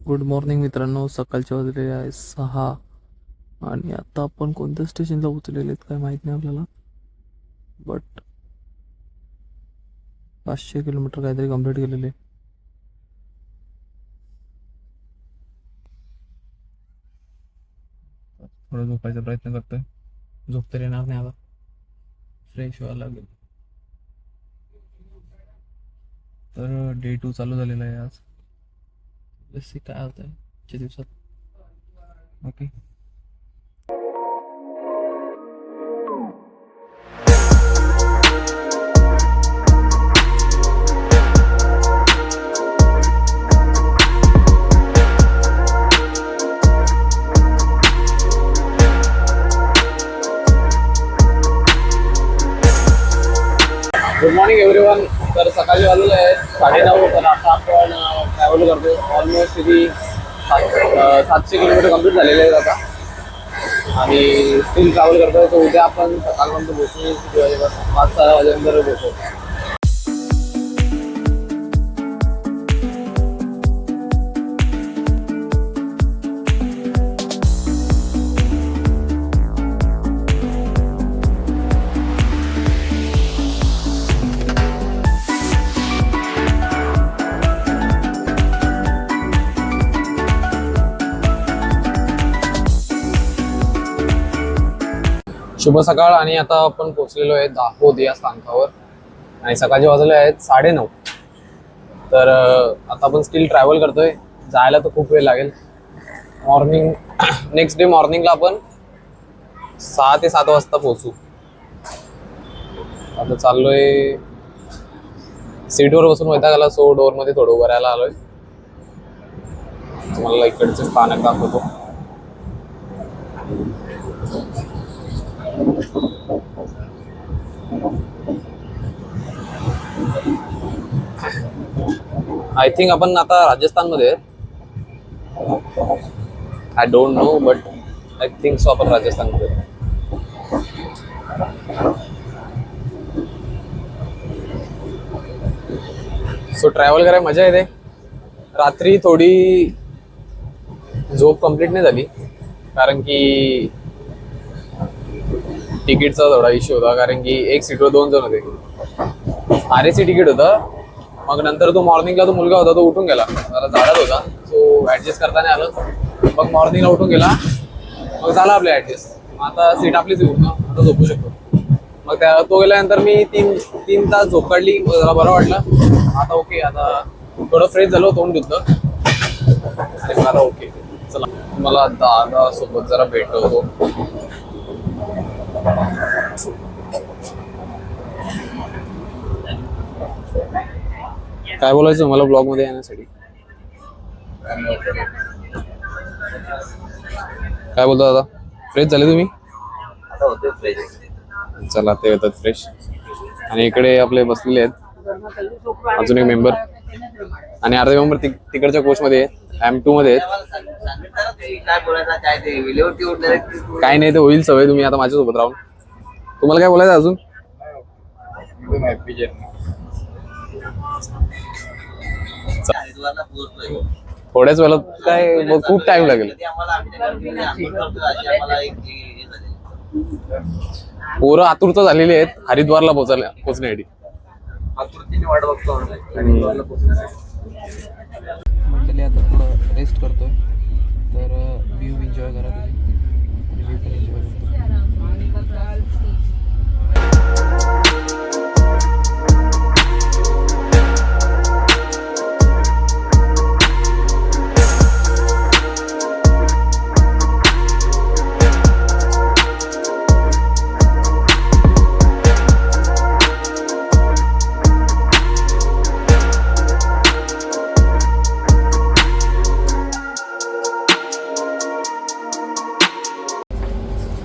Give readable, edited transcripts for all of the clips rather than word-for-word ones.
Good morning मित्रांनो. सकाळचे वाजलेले आहे 6 आणि आता आपण कोणत्या स्टेशनला उतरलेले आहेत काय माहीत नाही आपल्याला. बट 500 किलोमीटर काहीतरी कंप्लीट केलेले. थोडं झोपायचा प्रयत्न करतोय. झोप तर येणार नाही आता. फ्रेश व्हायला लागेल. तर डे 2 चालू झालेला आहे आज. जसे काय होत आहे आजच्या दिवसात. ओके. Good morning everyone. तर सकाळी वाजले आहे 9:30. तर आता आपण ट्रॅव्हल करतो. ऑलमोस्ट किती 700 किलोमीटर कंप्लीट झालेले आहेत आता आणि स्टील ट्रॅव्हल करतोय. तर उद्या आपण सकाळपर्यंत पोहोचू. 5-6 वाजेनंतर पोहोचू. शुभ सकाळ. आणि आता आपण पोहोचलेलो आहे दाहोद या स्थानकावर आणि सकाळचे वाजले आहेत 9:30. तर आता आपण स्टील ट्रॅव्हल करतोय. जायला तर खूप वेळ लागेल. मॉर्निंग नेक्स्ट डे मॉर्निंगला आपण 6 ते 7 वाजता पोहोचू. आता चाललोय. सीटवर बसून वैताग आला, सो डोअर मध्ये थोडं उभं राहायला आलोय. तुम्हाला इकडचे स्थानक दाखवतो. आय थिंक आपण आता राजस्थान मध्ये I don't know but I think so आपण राजस्थान मध्ये. सो ट्रॅव्हल करायला मजा येते. रात्री थोडी झोप कंप्लीट नाही झाली कारण की तिकीटचा थोडा इश्यू होता. कारण की एक सीटवर 2 जण होते. RAC तिकीट होतं. मग नंतर तो मॉर्निंगला तो मुलगा होता तो उठून गेला. जरा झाडात होता, सो ऍडजस्ट करता नाही आलं. मग मॉर्निंगला उठून गेला. मग झाला आपलं ऍडजस्ट. आता सीट आपलीच आहे पूर्ण. आता झोपू शकतो. मग तो गेल्यानंतर मी तीन तास झोप काढली. जरा बरं वाटलं. आता ओके. आता थोडं फ्रेश झालो, तोंड धुतलं आणि मग आता ओके. चला मला दादा सोबत जरा भेटवतो. काय बोलायचं मला ब्लॉग मध्ये येण्यासाठी? काय बोलतो दादा? फ्रेश झाले तुम्ही? आता होते फ्रेश. चला ते होतात फ्रेश. आणि इकडे आपले बसलेले आहेत अजून एक मेंबर आणि अर्धे मेंबर तिकडच्या कोच मध्ये M2 मध्ये आहेत. काय बोलायचं काय ते विलेवरती उठले काय नाही, ते होईल सवय. तुम्ही आता माझ्यासोबत राहून. तुम्हाला काय बोलायचं अजून? थोड्याच वेळात काय खूप टाइम लागेल. पोरं आतुरता झालेली आहेत हरिद्वारला पोहोचण्यासाठी. आतुरतेने वाट बघतो मंडळी आता थोडं रेस्ट करतोय. तर व्ह्यू एन्जॉय करा तुम्ही. व्ह्यू पण एन्जॉय करतो.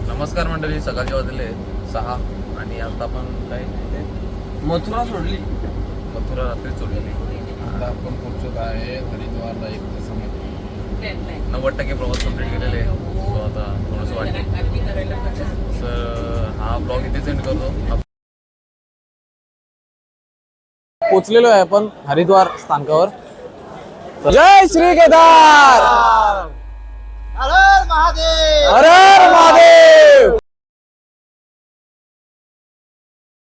नमस्कार मंडळी. सकाळचे वाजले 6 आणि आता आपण काय मथुरा सोडली. मथुरा रात्री सोडलेली. आता आपण पोहोचत आहे हरिद्वारला 1 तासामध्ये. 90% प्रवास कंप्लीट केलेले आहे. सो आता थोडंसं वाटतं. सर हा ब्लॉग इथे सेंड करतो. पोचलेलो आहे आपण हरिद्वार स्थानकावर जय श्री केदार.